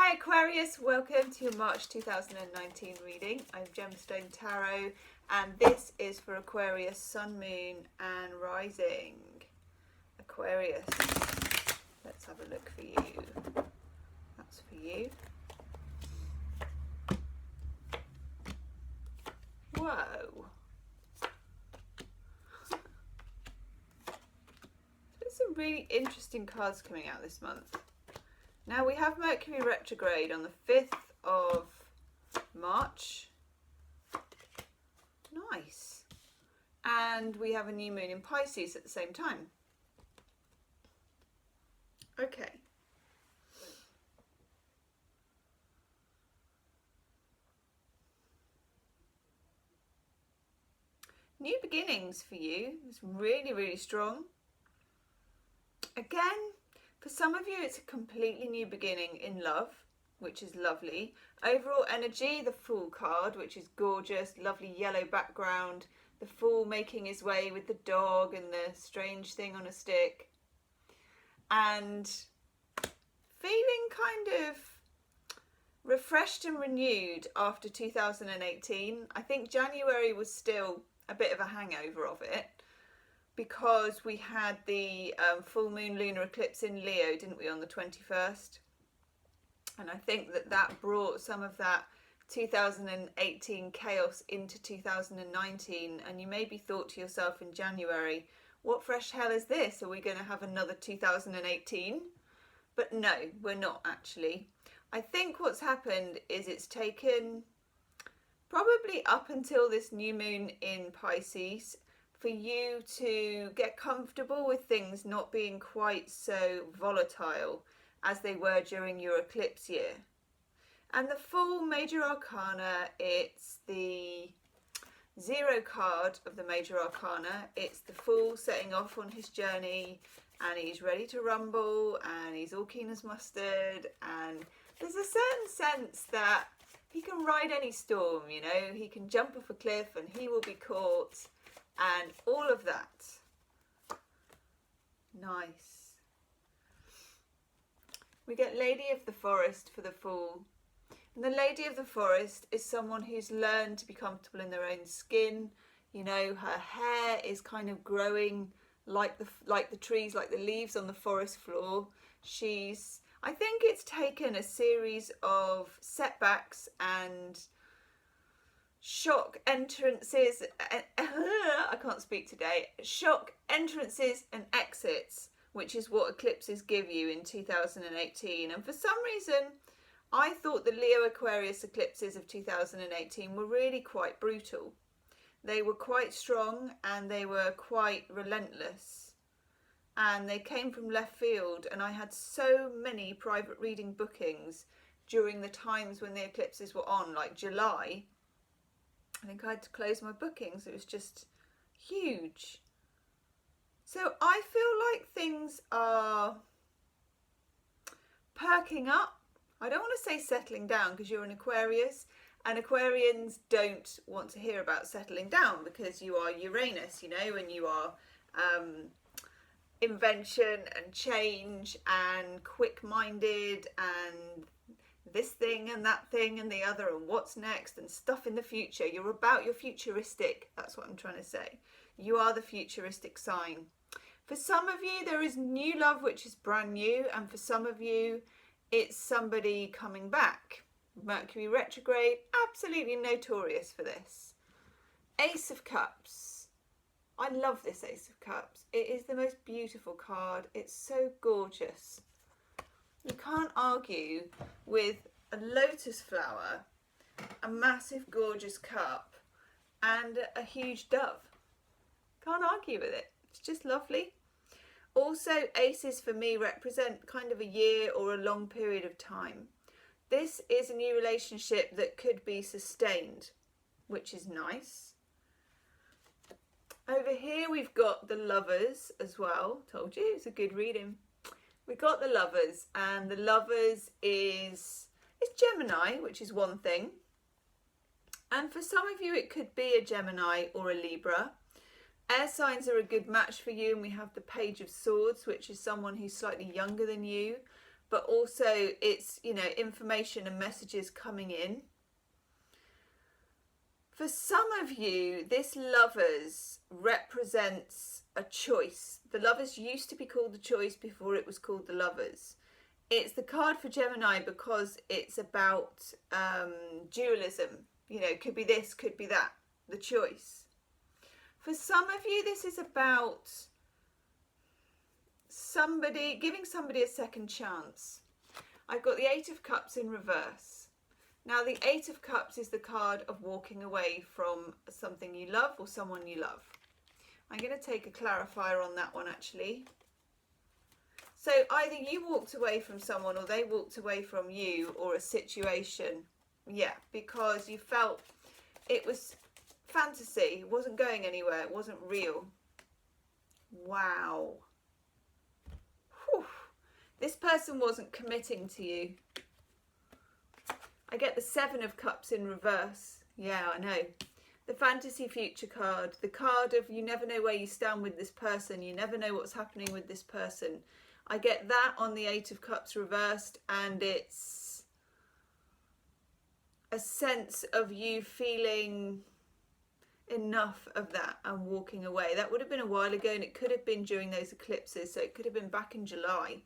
Hi Aquarius, welcome to your March 2019 reading. I'm Gemstone Tarot and this is for Aquarius, Sun, Moon and Rising. Aquarius, let's have a look for you. That's for you. Whoa. There's some really interesting cards coming out this month. Now we have Mercury retrograde on the 5th of March. Nice. And we have a new moon in Pisces at the same time. Okay. New beginnings for you. It's really, really strong. Again, for some of you, it's a completely new beginning in love, which is lovely. Overall energy, the Fool card, which is gorgeous, lovely yellow background. The Fool making his way with the dog and the strange thing on a stick. And feeling kind of refreshed and renewed after 2018. I think January was still a bit of a hangover of it, because we had the full moon lunar eclipse in Leo, didn't we, on the 21st? And I think that brought some of that 2018 chaos into 2019. And you maybe thought to yourself in January, what fresh hell is this? Are we going to have another 2018? But no, we're not actually. I think what's happened is it's taken probably up until this new moon in Pisces for you to get comfortable with things not being quite so volatile as they were during your eclipse year. And the full major arcana, it's the 0 card of the major arcana. It's the Fool setting off on his journey, and he's ready to rumble, and he's all keen as mustard, and there's a certain sense that he can ride any storm, you know, he can jump off a cliff and he will be caught. And all of that. Nice. We get Lady of the Forest for the Fool. And the Lady of the Forest is someone who's learned to be comfortable in their own skin. You know, her hair is kind of growing like the trees, like the leaves on the forest floor. I think it's taken a series of setbacks and shock entrances, I can't speak today, shock entrances and exits, which is what eclipses give you in 2018. And for some reason, I thought the Leo Aquarius eclipses of 2018 were really quite brutal. They were quite strong and they were quite relentless. And they came from left field, and I had so many private reading bookings during the times when the eclipses were on, like July. I think I had to close my bookings. It was just huge. So I feel like things are perking up. I don't want to say settling down, because you're an Aquarius, and Aquarians don't want to hear about settling down because you are Uranus, you know, and you are invention and change and quick-minded and this thing and that thing and the other and what's next and stuff in the future. You're about your futuristic. That's what I'm trying to say. You are the futuristic sign. For some of you, there is new love, which is brand new. And for some of you, it's somebody coming back. Mercury retrograde, absolutely notorious for this. Ace of Cups. I love this Ace of Cups. It is the most beautiful card. It's so gorgeous. You can't argue with a lotus flower, a massive gorgeous cup and a huge dove. Can't argue with it. It's just lovely. Also, aces for me represent kind of a year or a long period of time. This is a new relationship that could be sustained, which is nice. Over here we've got the Lovers as well. Told you it's a good reading. We got the Lovers, and the Lovers is Gemini, which is one thing. And for some of you, it could be a Gemini or a Libra. Air signs are a good match for you, and we have the Page of Swords, which is someone who's slightly younger than you, but also it's, you know, information and messages coming in. For some of you, this Lovers represents a choice. The Lovers used to be called the Choice before it was called the Lovers. It's the card for Gemini because it's about dualism. You know, could be this, could be that, the choice. For some of you, this is about somebody, giving somebody a second chance. I've got the Eight of Cups in reverse. Now, the Eight of Cups is the card of walking away from something you love or someone you love. I'm going to take a clarifier on that one, actually. So either you walked away from someone or they walked away from you or a situation. Yeah, because you felt it was fantasy. It wasn't going anywhere. It wasn't real. Wow. Whew. This person wasn't committing to you. I get the Seven of Cups in reverse. Yeah, I know. The Fantasy Future card. The card of you never know where you stand with this person. You never know what's happening with this person. I get that on the Eight of Cups reversed, and it's a sense of you feeling enough of that and walking away. That would have been a while ago, and it could have been during those eclipses, so it could have been back in July.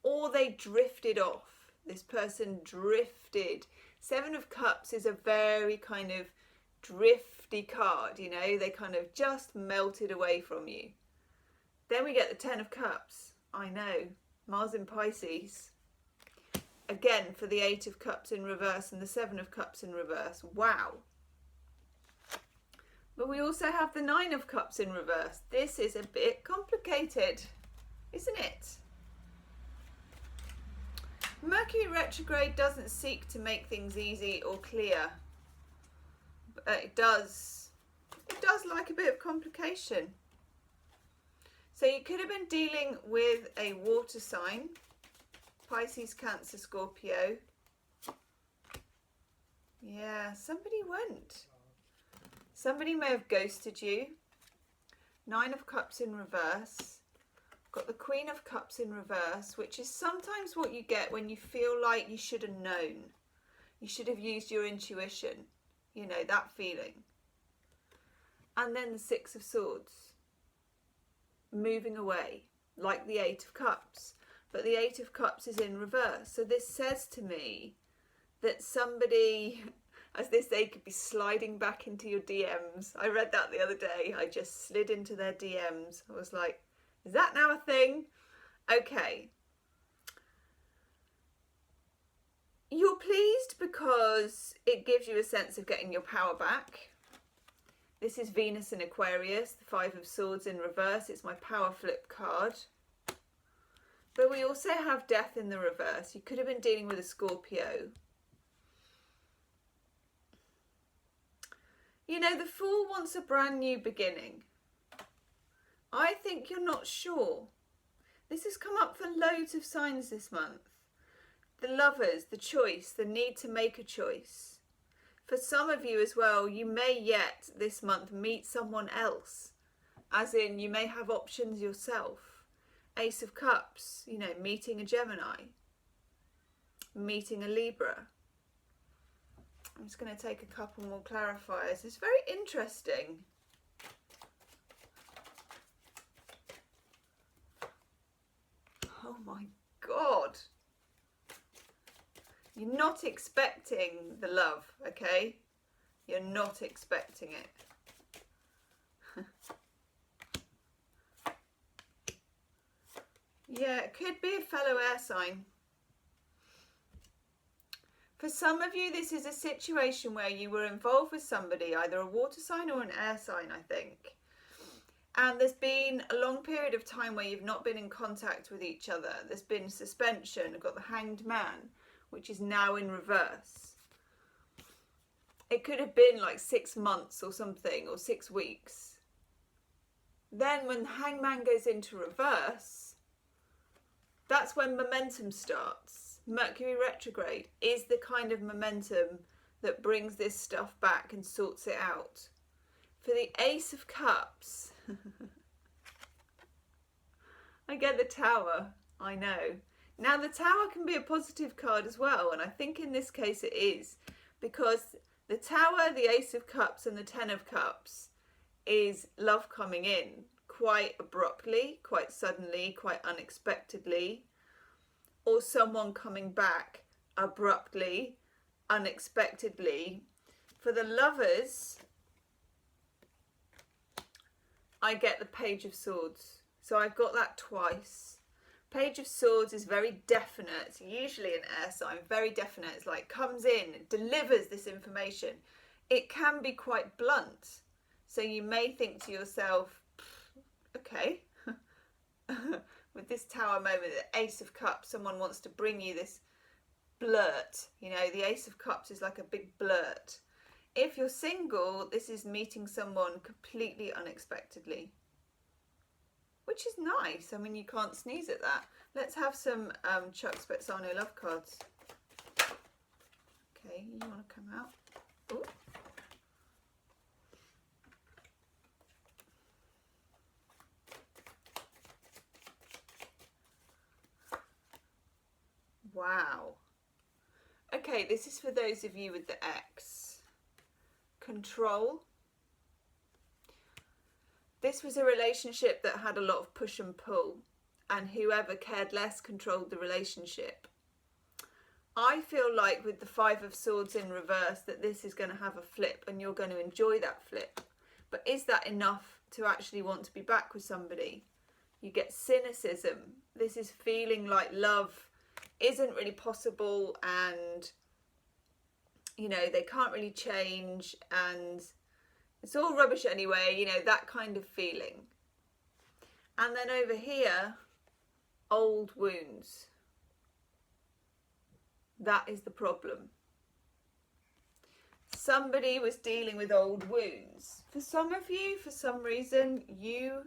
Or they drifted off. This person drifted. Seven of Cups is a very kind of drifty card, you know, they kind of just melted away from you. Then we get the Ten of Cups. I know, Mars in Pisces. Again, for the Eight of Cups in reverse and the Seven of Cups in reverse. Wow. But we also have the Nine of Cups in reverse. This is a bit complicated, isn't it? Mercury retrograde doesn't seek to make things easy or clear. But it does like a bit of complication. So you could have been dealing with a water sign, Pisces, Cancer, Scorpio. Yeah, somebody went. Somebody may have ghosted you. Nine of Cups in reverse. Got the Queen of Cups in reverse, which is sometimes what you get when you feel like you should have known. You should have used your intuition. You know, that feeling. And then the Six of Swords. Moving away, like the Eight of Cups. But the Eight of Cups is in reverse. So this says to me that somebody, as they say, could be sliding back into your DMs. I read that the other day. I just slid into their DMs. I was like, is that now a thing? Okay. You're pleased because it gives you a sense of getting your power back. This is Venus in Aquarius, the Five of Swords in reverse. It's my power flip card. But we also have Death in the reverse. You could have been dealing with a Scorpio. You know, the Fool wants a brand new beginning. I think you're not sure. This has come up for loads of signs this month. The Lovers, the choice, the need to make a choice. For some of you as well, you may yet this month meet someone else. As in, you may have options yourself. Ace of Cups, you know, meeting a Gemini. Meeting a Libra. I'm just going to take a couple more clarifiers. It's very interesting. Oh my God. You're not expecting the love, okay? You're not expecting it. Yeah, it could be a fellow air sign. For some of you, this is a situation where you were involved with somebody, either a water sign or an air sign, I think. And there's been a long period of time where you've not been in contact with each other. There's been suspension. I've got the Hanged Man, which is now in reverse. It could have been like 6 months or something, or 6 weeks. Then when the Hanged Man goes into reverse, that's when momentum starts. Mercury retrograde is the kind of momentum that brings this stuff back and sorts it out. For the Ace of Cups, I get the Tower, I know. Now the Tower can be a positive card as well, and I think in this case it is, because the Tower, the Ace of Cups and the Ten of Cups is love coming in quite abruptly, quite suddenly, quite unexpectedly, or someone coming back abruptly, unexpectedly. For the Lovers, I get the Page of Swords. So I've got that twice. Page of Swords is very definite, usually an air sign, very definite. It's like comes in, delivers this information. It can be quite blunt. So you may think to yourself, okay, with this Tower moment, the Ace of Cups, someone wants to bring you this blurt. You know, the Ace of Cups is like a big blurt. If you're single, this is meeting someone completely unexpectedly, which is nice. I mean, you can't sneeze at that. Let's have some Chuck Spezzano love cards. Okay, you want to come out? Ooh. Wow. Okay, this is for those of you with the X. Control. This was a relationship that had a lot of push and pull, and whoever cared less controlled the relationship. I feel like with the Five of Swords in reverse that this is going to have a flip and you're going to enjoy that flip. But is that enough to actually want to be back with somebody? You get cynicism. This is feeling like love isn't really possible, and you know, they can't really change, and it's all rubbish anyway, you know, that kind of feeling. And then over here, old wounds. That is the problem. Somebody was dealing with old wounds. For some of you, for some reason, you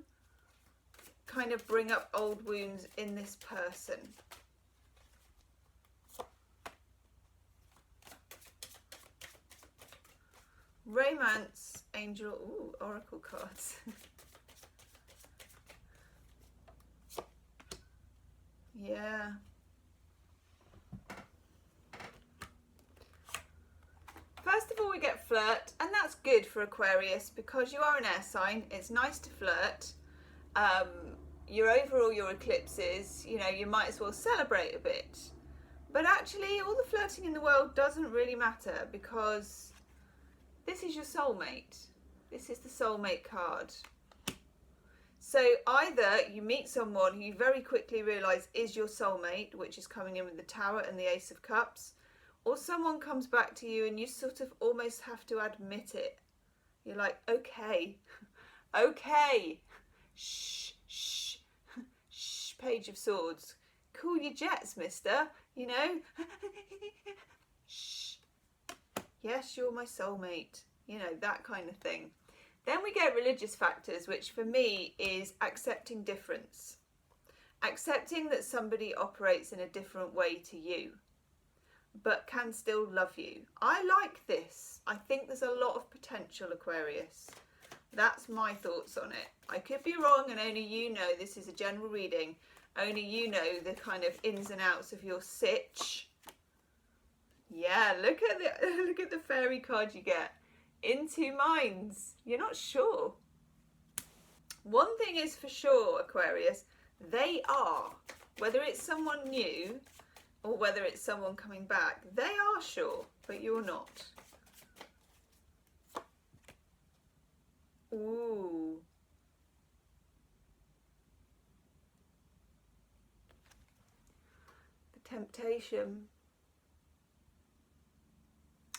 kind of bring up old wounds in this person. Romance, angel, ooh, oracle cards. Yeah. First of all, we get flirt, and that's good for Aquarius because you are an air sign. It's nice to flirt. You're over all your eclipses, you know, you might as well celebrate a bit. But actually, all the flirting in the world doesn't really matter because this is your soulmate. This is the soulmate card. So either you meet someone who you very quickly realise is your soulmate, which is coming in with the Tower and the Ace of Cups, or someone comes back to you and you sort of almost have to admit it. You're like, okay, okay, shh, shh, shh, Page of Swords. Cool your jets, mister, you know. Shh. Yes, you're my soulmate. You know, that kind of thing. Then we get religious factors, which for me is accepting difference. Accepting that somebody operates in a different way to you, but can still love you. I like this. I think there's a lot of potential, Aquarius. That's my thoughts on it. I could be wrong, and only you know. This is a general reading. Only you know the kind of ins and outs of your sitch. Yeah, look at the fairy card you get. In two minds. You're not sure. One thing is for sure, Aquarius, they are. Whether it's someone new or whether it's someone coming back, they are sure, but you're not. Ooh. The temptation.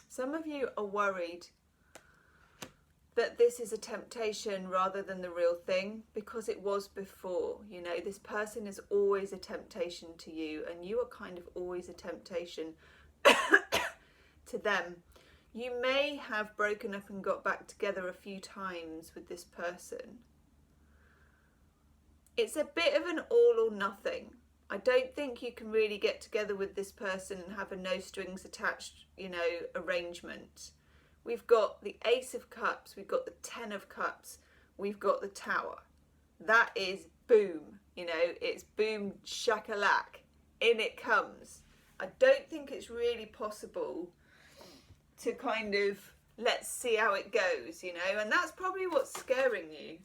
Some of you are worried that this is a temptation rather than the real thing because it was before. You know, this person is always a temptation to you and you are kind of always a temptation to them. You may have broken up and got back together a few times with this person. It's a bit of an all or nothing. I don't think you can really get together with this person and have a no strings attached, you know, arrangement. We've got the Ace of Cups, we've got the Ten of Cups, we've got the Tower. That is boom, you know, it's boom shakalak in it comes. I don't think it's really possible to kind of let's see how it goes, you know, and that's probably what's scaring you.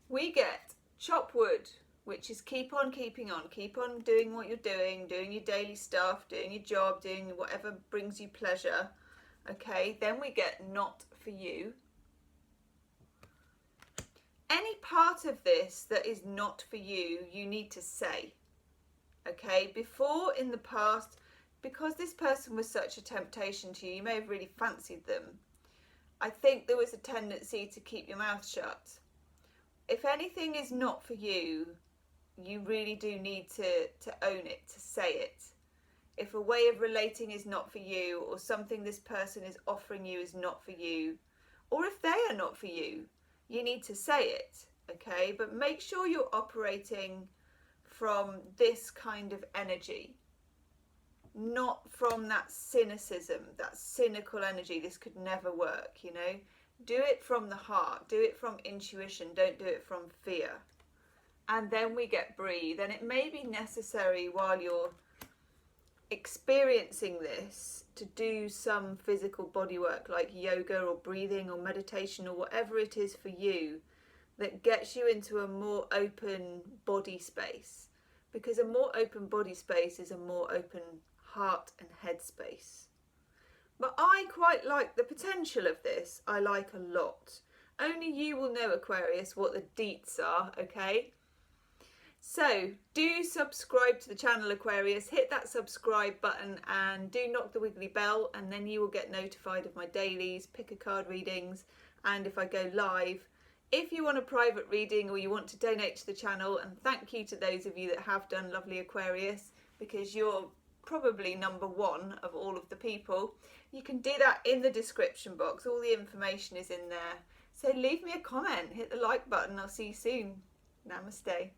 We get chop wood, which is keep on keeping on, keep on doing what you're doing your daily stuff, doing your job, doing whatever brings you pleasure. Okay, then we get not for you. Any part of this that is not for you, you need to say. Okay, before in the past, because this person was such a temptation to you, you may have really fancied them. I think there was a tendency to keep your mouth shut. If anything is not for you, you really do need to own it, to say it. If a way of relating is not for you, or something this person is offering you is not for you, or if they are not for you, you need to say it, okay? But make sure you're operating from this kind of energy, not from that cynicism, that cynical energy. This could never work, you know? Do it from the heart, do it from intuition, don't do it from fear. And then we get breathe, and it may be necessary while you're experiencing this to do some physical body work like yoga or breathing or meditation or whatever it is for you that gets you into a more open body space, because a more open body space is a more open heart and head space. But I quite like the potential of this. I like a lot. Only you will know, Aquarius, what the deets are, okay? So do subscribe to the channel, Aquarius. Hit that subscribe button and do knock the wiggly bell, and then you will get notified of my dailies, pick a card readings, and if I go live. If you want a private reading or you want to donate to the channel, and thank you to those of you that have done, lovely Aquarius, because you're probably number one of all of the people, you can do that in the description box. All the information is in there. So leave me a comment, hit the like button. I'll see you soon. Namaste.